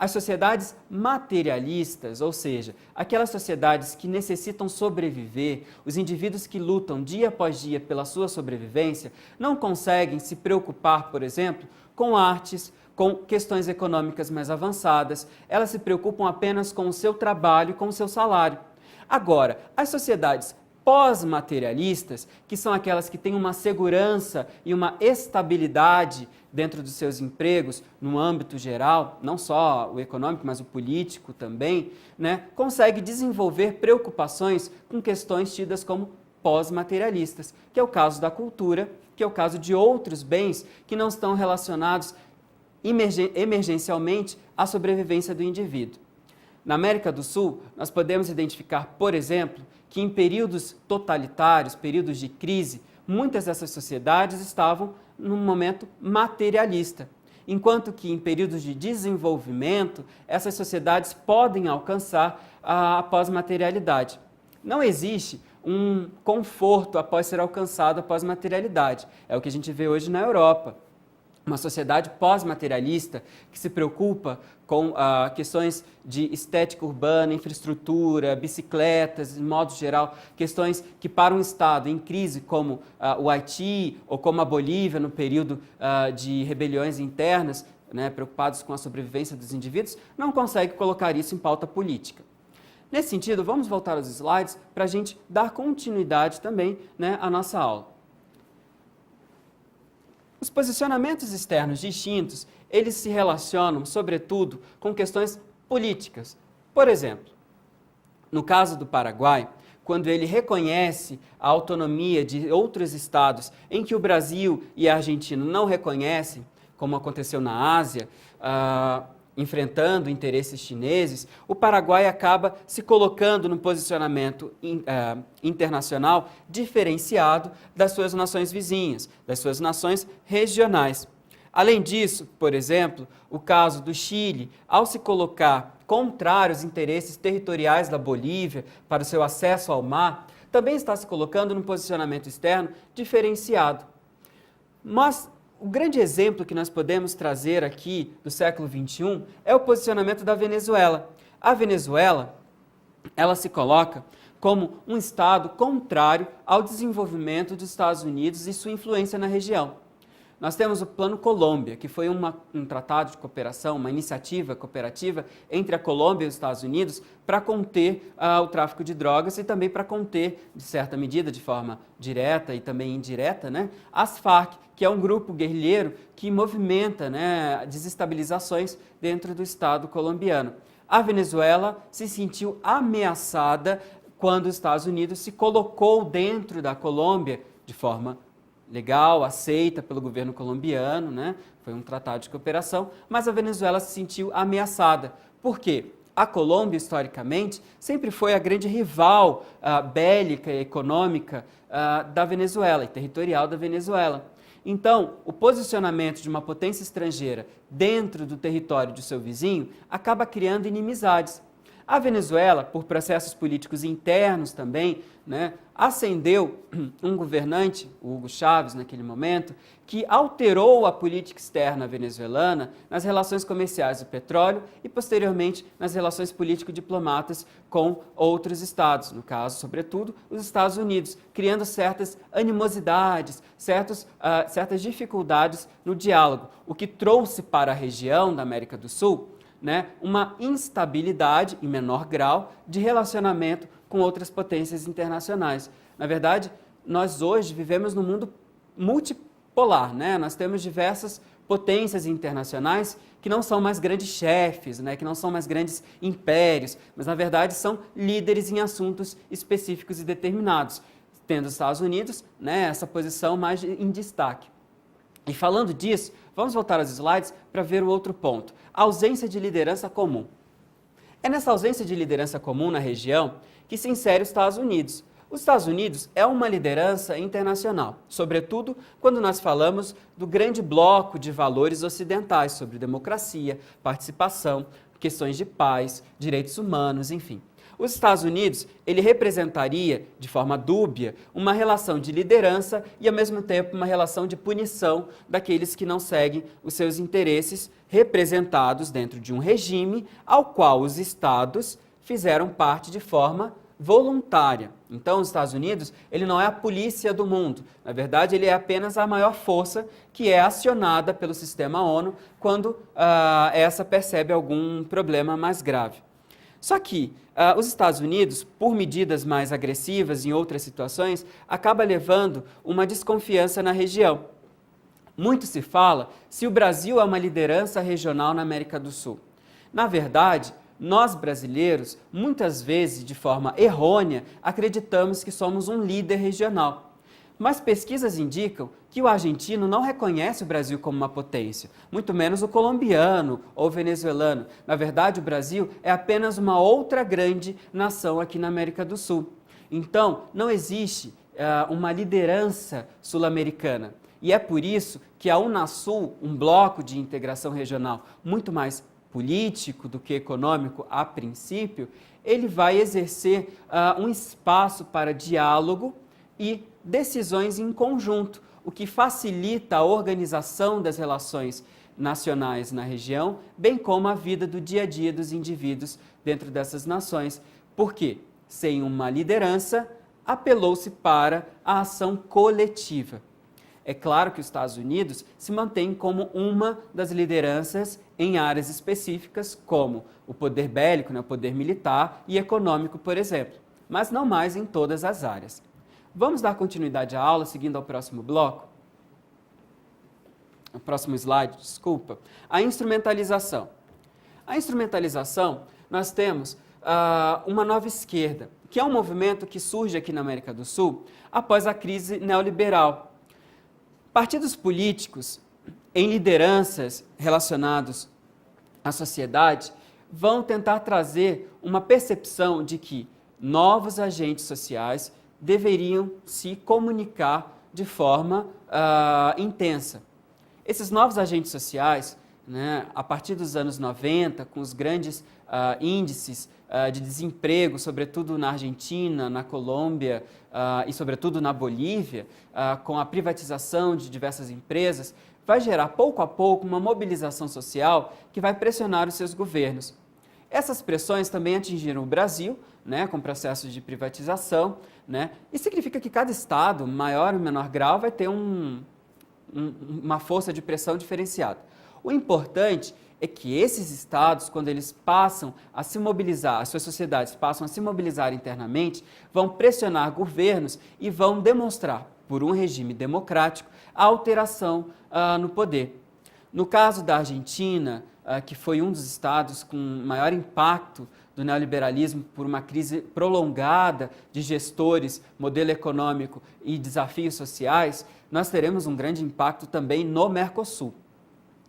As sociedades materialistas, ou seja, aquelas sociedades que necessitam sobreviver, os indivíduos que lutam dia após dia pela sua sobrevivência, não conseguem se preocupar, por exemplo, com artes, com questões econômicas mais avançadas, elas se preocupam apenas com o seu trabalho, com o seu salário. Agora, as sociedades pós-materialistas, que são aquelas que têm uma segurança e uma estabilidade dentro dos seus empregos, no âmbito geral, não só o econômico, mas o político também, consegue desenvolver preocupações com questões tidas como pós-materialistas, que é o caso da cultura, que é o caso de outros bens que não estão relacionados emergencialmente à sobrevivência do indivíduo. Na América do Sul, nós podemos identificar, por exemplo, que em períodos totalitários, períodos de crise, muitas dessas sociedades estavam num momento materialista, enquanto que em períodos de desenvolvimento, essas sociedades podem alcançar a pós-materialidade. Não existe um conforto após ser alcançado a pós-materialidade. É o que a gente vê hoje na Europa. Uma sociedade pós-materialista que se preocupa com questões de estética urbana, infraestrutura, bicicletas, de modo geral, questões que para um Estado em crise como o Haiti ou como a Bolívia no período de rebeliões internas, preocupados com a sobrevivência dos indivíduos, não consegue colocar isso em pauta política. Nesse sentido, vamos voltar aos slides para a gente dar continuidade também à nossa aula. Os posicionamentos externos distintos, eles se relacionam, sobretudo, com questões políticas. Por exemplo, no caso do Paraguai, quando ele reconhece a autonomia de outros estados em que o Brasil e a Argentina não reconhecem, como aconteceu na Ásia, enfrentando interesses chineses, o Paraguai acaba se colocando num posicionamento internacional diferenciado das suas nações vizinhas, das suas nações regionais. Além disso, por exemplo, o caso do Chile, ao se colocar contrário aos interesses territoriais da Bolívia para o seu acesso ao mar, também está se colocando num posicionamento externo diferenciado. Mas o grande exemplo que nós podemos trazer aqui do século XXI é o posicionamento da Venezuela. A Venezuela, ela se coloca como um Estado contrário ao desenvolvimento dos Estados Unidos e sua influência na região. Nós temos o Plano Colômbia, que foi um tratado de cooperação, uma iniciativa cooperativa entre a Colômbia e os Estados Unidos para conter o tráfico de drogas e também para conter, de certa medida, de forma direta e também indireta, as Farc, que é um grupo guerrilheiro que movimenta desestabilizações dentro do Estado colombiano. A Venezuela se sentiu ameaçada quando os Estados Unidos se colocou dentro da Colômbia de forma legal, aceita pelo governo colombiano, foi um tratado de cooperação, mas a Venezuela se sentiu ameaçada. Por quê? A Colômbia, historicamente, sempre foi a grande rival bélica e econômica da Venezuela e territorial da Venezuela. Então, o posicionamento de uma potência estrangeira dentro do território de seu vizinho acaba criando inimizades. A Venezuela, por processos políticos internos também, ascendeu um governante, o Hugo Chávez, naquele momento, que alterou a política externa venezuelana nas relações comerciais do petróleo e, posteriormente, nas relações político-diplomatas com outros estados, no caso, sobretudo, os Estados Unidos, criando certas animosidades, certas dificuldades no diálogo, o que trouxe para a região da América do Sul uma instabilidade, em menor grau, de relacionamento com outras potências internacionais. Na verdade, nós hoje vivemos num mundo multipolar, Nós temos diversas potências internacionais que não são mais grandes chefes, que não são mais grandes impérios, mas na verdade são líderes em assuntos específicos e determinados, tendo os Estados Unidos essa posição mais em destaque. E falando disso, vamos voltar aos slides para ver o outro ponto, a ausência de liderança comum. É nessa ausência de liderança comum na região que se insere os Estados Unidos. Os Estados Unidos é uma liderança internacional, sobretudo quando nós falamos do grande bloco de valores ocidentais sobre democracia, participação, questões de paz, direitos humanos, enfim. Os Estados Unidos, ele representaria, de forma dúbia, uma relação de liderança e, ao mesmo tempo, uma relação de punição daqueles que não seguem os seus interesses representados dentro de um regime ao qual os Estados fizeram parte de forma voluntária. Então, os Estados Unidos, ele não é a polícia do mundo. Na verdade, ele é apenas a maior força que é acionada pelo sistema ONU quando essa percebe algum problema mais grave. Só que os Estados Unidos, por medidas mais agressivas em outras situações, acaba levando uma desconfiança na região. Muito se fala se o Brasil é uma liderança regional na América do Sul. Na verdade, nós brasileiros, muitas vezes de forma errônea, acreditamos que somos um líder regional. Mas pesquisas indicam que o argentino não reconhece o Brasil como uma potência, muito menos o colombiano ou o venezuelano. Na verdade, o Brasil é apenas uma outra grande nação aqui na América do Sul. Então, não existe uma liderança sul-americana. E é por isso que a Unasul, um bloco de integração regional muito mais político do que econômico a princípio, ele vai exercer um espaço para diálogo e decisões em conjunto, o que facilita a organização das relações nacionais na região, bem como a vida do dia a dia dos indivíduos dentro dessas nações. Por quê? Sem uma liderança, apelou-se para a ação coletiva. É claro que os Estados Unidos se mantém como uma das lideranças em áreas específicas, como o poder bélico, o poder militar e econômico, por exemplo, mas não mais em todas as áreas. Vamos dar continuidade à aula, seguindo ao próximo bloco? O próximo slide, desculpa. A instrumentalização. A instrumentalização, nós temos uma nova esquerda, que é um movimento que surge aqui na América do Sul após a crise neoliberal. Partidos políticos em lideranças relacionados à sociedade vão tentar trazer uma percepção de que novos agentes sociais deveriam se comunicar de forma intensa. Esses novos agentes sociais, a partir dos anos 90, com os grandes índices de desemprego, sobretudo na Argentina, na Colômbia e sobretudo na Bolívia, com a privatização de diversas empresas, vai gerar pouco a pouco uma mobilização social que vai pressionar os seus governos. Essas pressões também atingiram o Brasil, com processos de privatização, e significa que cada estado, maior ou menor grau, vai ter uma força de pressão diferenciada. O importante é que esses estados, quando eles passam a se mobilizar, as suas sociedades passam a se mobilizar internamente, vão pressionar governos e vão demonstrar, por um regime democrático, a alteração no poder. No caso da Argentina, que foi um dos estados com maior impacto do neoliberalismo por uma crise prolongada de gestores, modelo econômico e desafios sociais, nós teremos um grande impacto também no Mercosul.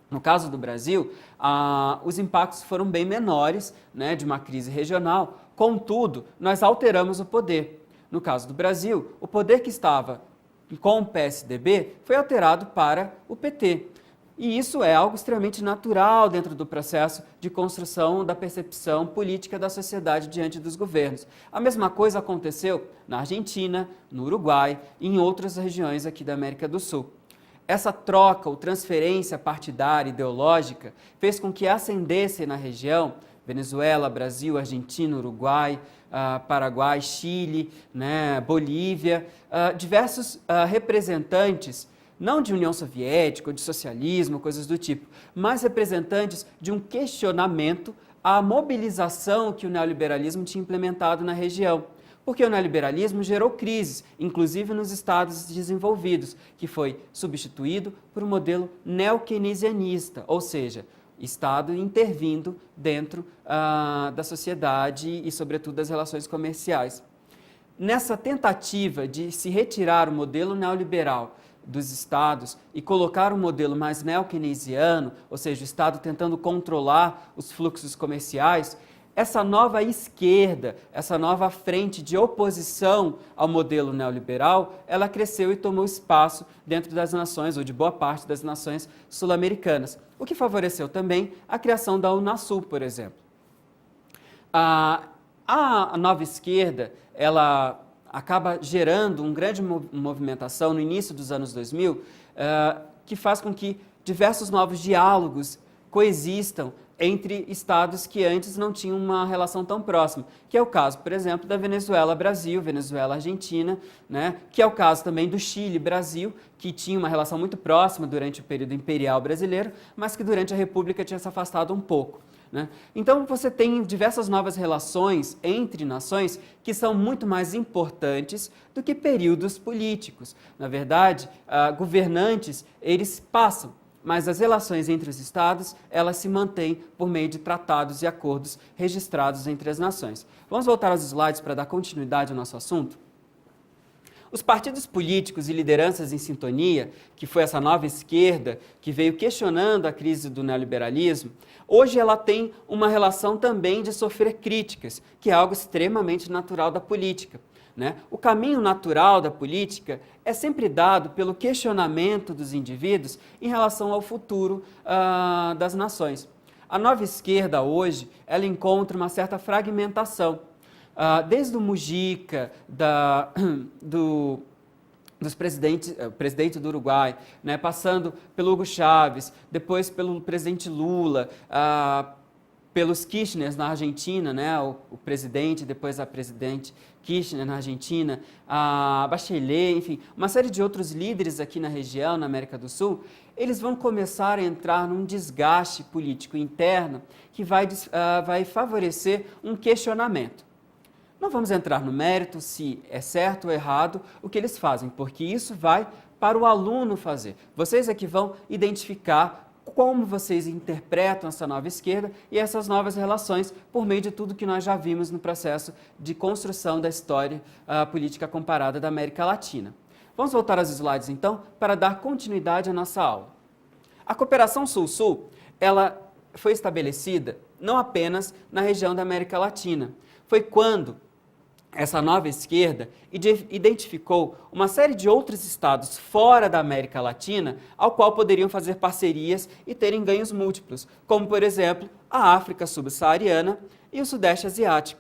No caso do Brasil, os impactos foram bem menores, de uma crise regional, contudo, nós alteramos o poder. No caso do Brasil, o poder que estava com o PSDB foi alterado para o PT. E isso é algo extremamente natural dentro do processo de construção da percepção política da sociedade diante dos governos. A mesma coisa aconteceu na Argentina, no Uruguai e em outras regiões aqui da América do Sul. Essa troca ou transferência partidária ideológica fez com que ascendessem na região Venezuela, Brasil, Argentina, Uruguai, Paraguai, Chile, Bolívia, diversos representantes, não de União Soviética ou de socialismo, coisas do tipo, mas representantes de um questionamento à mobilização que o neoliberalismo tinha implementado na região. Porque o neoliberalismo gerou crises, inclusive nos estados desenvolvidos, que foi substituído por um modelo neo-keynesianista, ou seja, Estado intervindo dentro da sociedade e, sobretudo, das relações comerciais. Nessa tentativa de se retirar o modelo neoliberal dos estados e colocar um modelo mais neo-keynesiano, ou seja, o Estado tentando controlar os fluxos comerciais, essa nova esquerda, essa nova frente de oposição ao modelo neoliberal, ela cresceu e tomou espaço dentro das nações, ou de boa parte das nações sul-americanas, o que favoreceu também a criação da Unasul, por exemplo. A nova esquerda, ela acaba gerando uma grande movimentação no início dos anos 2000, que faz com que diversos novos diálogos coexistam entre estados que antes não tinham uma relação tão próxima, que é o caso, por exemplo, da Venezuela-Brasil, Venezuela-Argentina, né? Que é o caso também do Chile-Brasil, que tinha uma relação muito próxima durante o período imperial brasileiro, mas que durante a República tinha se afastado um pouco. Né? Então, você tem diversas novas relações entre nações que são muito mais importantes do que períodos políticos. Na verdade, governantes, eles passam, mas as relações entre os estados, elas se mantêm por meio de tratados e acordos registrados entre as nações. Vamos voltar aos slides para dar continuidade ao nosso assunto? Os partidos políticos e lideranças em sintonia, que foi essa nova esquerda que veio questionando a crise do neoliberalismo, hoje ela tem uma relação também de sofrer críticas, que é algo extremamente natural da política. Né? O caminho natural da política é sempre dado pelo questionamento dos indivíduos em relação ao futuro das nações. A nova esquerda hoje, ela encontra uma certa fragmentação. Desde o Mujica, o presidente do Uruguai, né, passando pelo Hugo Chávez, depois pelo presidente Lula, pelos Kirchner na Argentina, né, o presidente, depois a presidente Kirchner na Argentina, a Bachelet, enfim, uma série de outros líderes aqui na região, na América do Sul, eles vão começar a entrar num desgaste político interno que vai favorecer um questionamento. Não vamos entrar no mérito se é certo ou errado o que eles fazem, porque isso vai para o aluno fazer. Vocês é que vão identificar como vocês interpretam essa nova esquerda e essas novas relações por meio de tudo que nós já vimos no processo de construção da história política comparada da América Latina. Vamos voltar aos slides então para dar continuidade à nossa aula. A cooperação Sul-Sul, ela foi estabelecida não apenas na região da América Latina. Foi quando essa nova esquerda identificou uma série de outros estados fora da América Latina ao qual poderiam fazer parcerias e terem ganhos múltiplos, como, por exemplo, a África subsaariana e o Sudeste Asiático.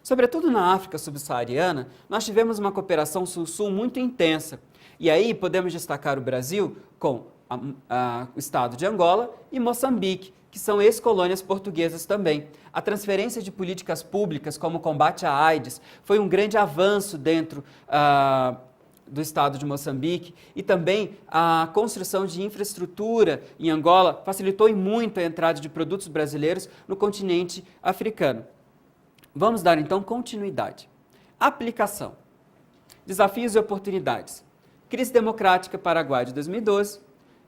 Sobretudo na África subsaariana, nós tivemos uma cooperação Sul-Sul muito intensa. E aí podemos destacar o Brasil com o estado de Angola e Moçambique, que são ex-colônias portuguesas também. A transferência de políticas públicas, como o combate à AIDS, foi um grande avanço dentro do estado de Moçambique, e também a construção de infraestrutura em Angola facilitou e muito a entrada de produtos brasileiros no continente africano. Vamos dar então continuidade. Aplicação. Desafios e oportunidades. Crise democrática Paraguai de 2012,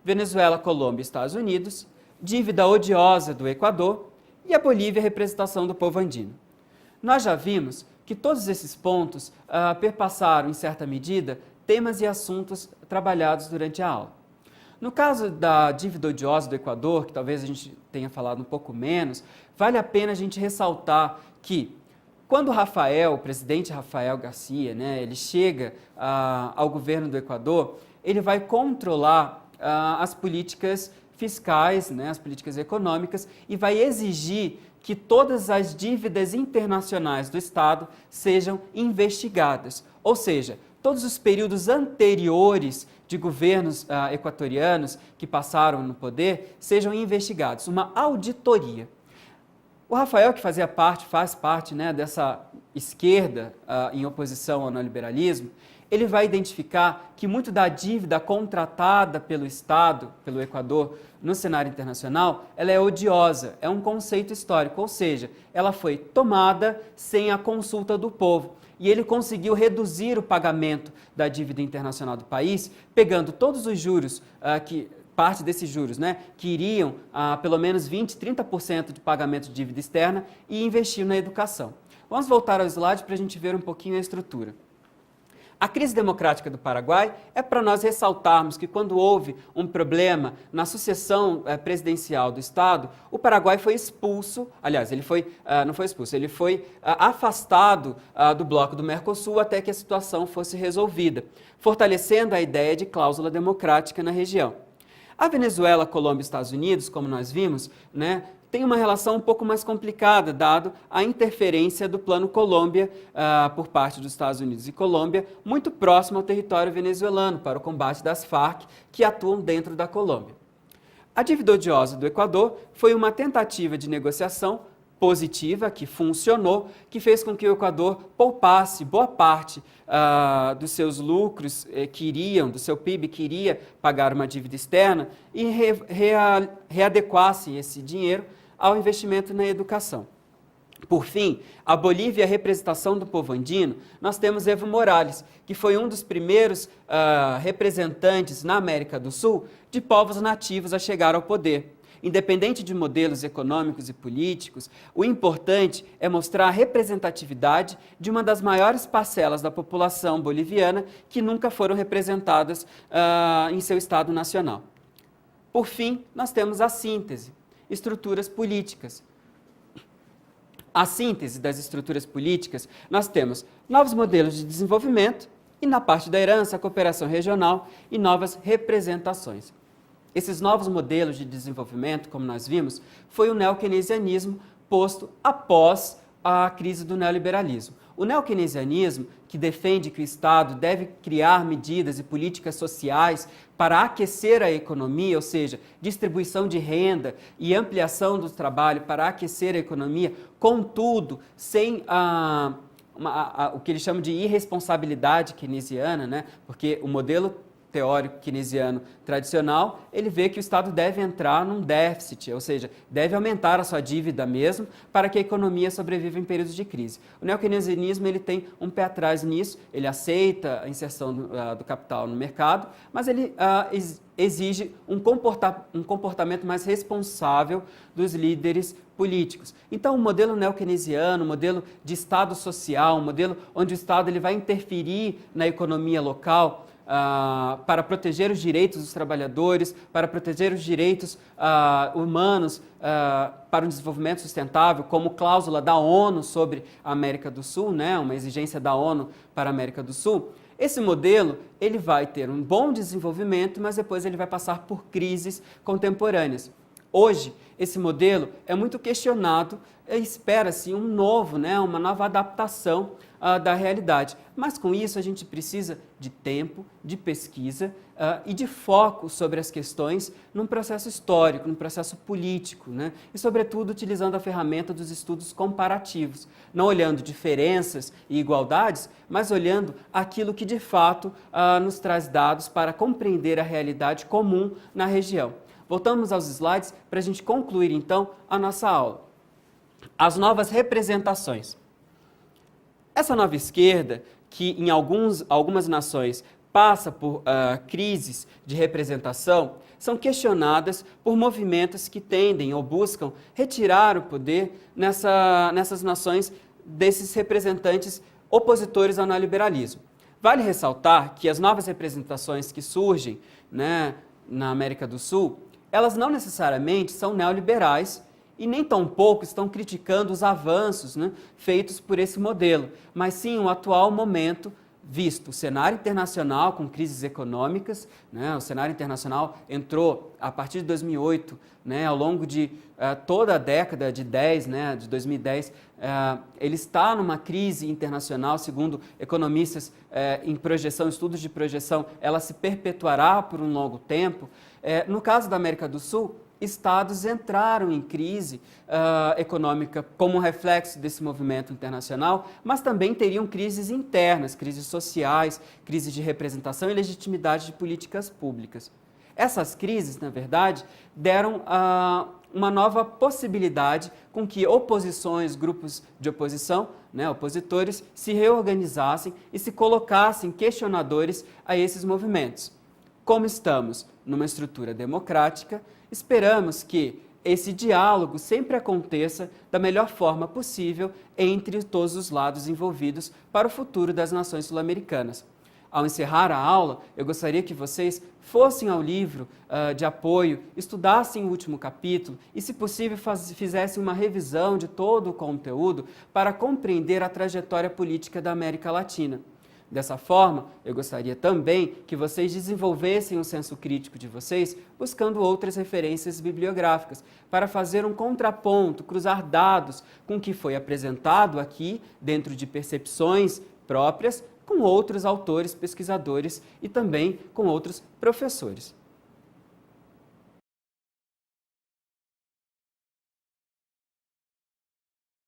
Venezuela, Colômbia e Estados Unidos, dívida odiosa do Equador e a Bolívia, representação do povo andino. Nós já vimos que todos esses pontos perpassaram, em certa medida, temas e assuntos trabalhados durante a aula. No caso da dívida odiosa do Equador, que talvez a gente tenha falado um pouco menos, vale a pena a gente ressaltar que quando o presidente Rafael Garcia, né, ele chega ao governo do Equador, ele vai controlar as políticas fiscais, né, as políticas econômicas, e vai exigir que todas as dívidas internacionais do Estado sejam investigadas. Ou seja, todos os períodos anteriores de governos equatorianos que passaram no poder sejam investigados, uma auditoria. O Rafael, que faz parte, né, dessa esquerda em oposição ao neoliberalismo, ele vai identificar que muito da dívida contratada pelo Estado, pelo Equador, no cenário internacional, ela é odiosa, é um conceito histórico, ou seja, ela foi tomada sem a consulta do povo. E ele conseguiu reduzir o pagamento da dívida internacional do país, pegando todos os juros, parte desses juros, né, que iriam a pelo menos 20%, 30% de pagamento de dívida externa e investir na educação. Vamos voltar ao slide para a gente ver um pouquinho a estrutura. A crise democrática do Paraguai é para nós ressaltarmos que quando houve um problema na sucessão presidencial do Estado, o Paraguai foi expulso, aliás, ele foi, não foi expulso, ele foi afastado do bloco do Mercosul até que a situação fosse resolvida, fortalecendo a ideia de cláusula democrática na região. A Venezuela, Colômbia e Estados Unidos, como nós vimos, né, tem uma relação um pouco mais complicada, dado a interferência do Plano Colômbia por parte dos Estados Unidos e Colômbia, muito próximo ao território venezuelano, para o combate das Farc, que atuam dentro da Colômbia. A dívida odiosa do Equador foi uma tentativa de negociação positiva, que funcionou, que fez com que o Equador poupasse boa parte dos seus lucros do seu PIB, que iria pagar uma dívida externa, e readequasse esse dinheiro ao investimento na educação. Por fim, a Bolívia, a representação do povo andino, nós temos Evo Morales, que foi um dos primeiros representantes na América do Sul de povos nativos a chegar ao poder. Independente de modelos econômicos e políticos, o importante é mostrar a representatividade de uma das maiores parcelas da população boliviana que nunca foram representadas em seu Estado nacional. Por fim, nós temos a síntese, estruturas políticas. A síntese das estruturas políticas, nós temos novos modelos de desenvolvimento e, na parte da herança, a cooperação regional e novas representações. Esses novos modelos de desenvolvimento, como nós vimos, foi o neokeynesianismo posto após a crise do neoliberalismo. O neokeynesianismo, que defende que o Estado deve criar medidas e políticas sociais para aquecer a economia, ou seja, distribuição de renda e ampliação do trabalho para aquecer a economia, contudo, sem o que eles chamam de irresponsabilidade keynesiana, né? Porque o modelo teórico keynesiano tradicional, ele vê que o Estado deve entrar num déficit, ou seja, deve aumentar a sua dívida mesmo para que a economia sobreviva em períodos de crise. O neokeynesianismo ele tem um pé atrás nisso, ele aceita a inserção do capital no mercado, mas ele exige um comportamento mais responsável dos líderes políticos. Então, o modelo neokeynesiano, o modelo de Estado social, um modelo onde o Estado ele vai interferir na economia local, para proteger os direitos dos trabalhadores, para proteger os direitos humanos para um desenvolvimento sustentável, como cláusula da ONU sobre a América do Sul, né, uma exigência da ONU para a América do Sul. Esse modelo ele vai ter um bom desenvolvimento, mas depois ele vai passar por crises contemporâneas. Hoje, esse modelo é muito questionado, espera-se um novo, uma nova adaptação da realidade. Mas com isso a gente precisa de tempo, de pesquisa e de foco sobre as questões num processo histórico, num processo político, né? E sobretudo utilizando a ferramenta dos estudos comparativos, não olhando diferenças e igualdades, mas olhando aquilo que de fato nos traz dados para compreender a realidade comum na região. Voltamos aos slides para a gente concluir então a nossa aula. As novas representações. Essa nova esquerda, que em algumas nações passa por crises de representação, são questionadas por movimentos que tendem ou buscam retirar o poder nessas nações desses representantes opositores ao neoliberalismo. Vale ressaltar que as novas representações que surgem, né, na América do Sul, elas não necessariamente são neoliberais e nem tampouco estão criticando os avanços, né, feitos por esse modelo, mas sim o atual momento visto. O cenário internacional com crises econômicas, né, o cenário internacional entrou a partir de 2008, né, ao longo de toda a década de 2010, ele está numa crise internacional, segundo economistas em projeção, estudos de projeção, ela se perpetuará por um longo tempo. No caso da América do Sul, estados entraram em crise econômica como reflexo desse movimento internacional, mas também teriam crises internas, crises sociais, crises de representação e legitimidade de políticas públicas. Essas crises, na verdade, deram uma nova possibilidade com que oposições, grupos de oposição, né, opositores, se reorganizassem e se colocassem questionadores a esses movimentos. Como estamos numa estrutura democrática, esperamos que esse diálogo sempre aconteça da melhor forma possível entre todos os lados envolvidos para o futuro das nações sul-americanas. Ao encerrar a aula, eu gostaria que vocês fossem ao livro de apoio, estudassem o último capítulo e, se possível, fizessem uma revisão de todo o conteúdo para compreender a trajetória política da América Latina. Dessa forma, eu gostaria também que vocês desenvolvessem o senso crítico de vocês, buscando outras referências bibliográficas, para fazer um contraponto, cruzar dados com o que foi apresentado aqui, dentro de percepções próprias, com outros autores, pesquisadores e também com outros professores.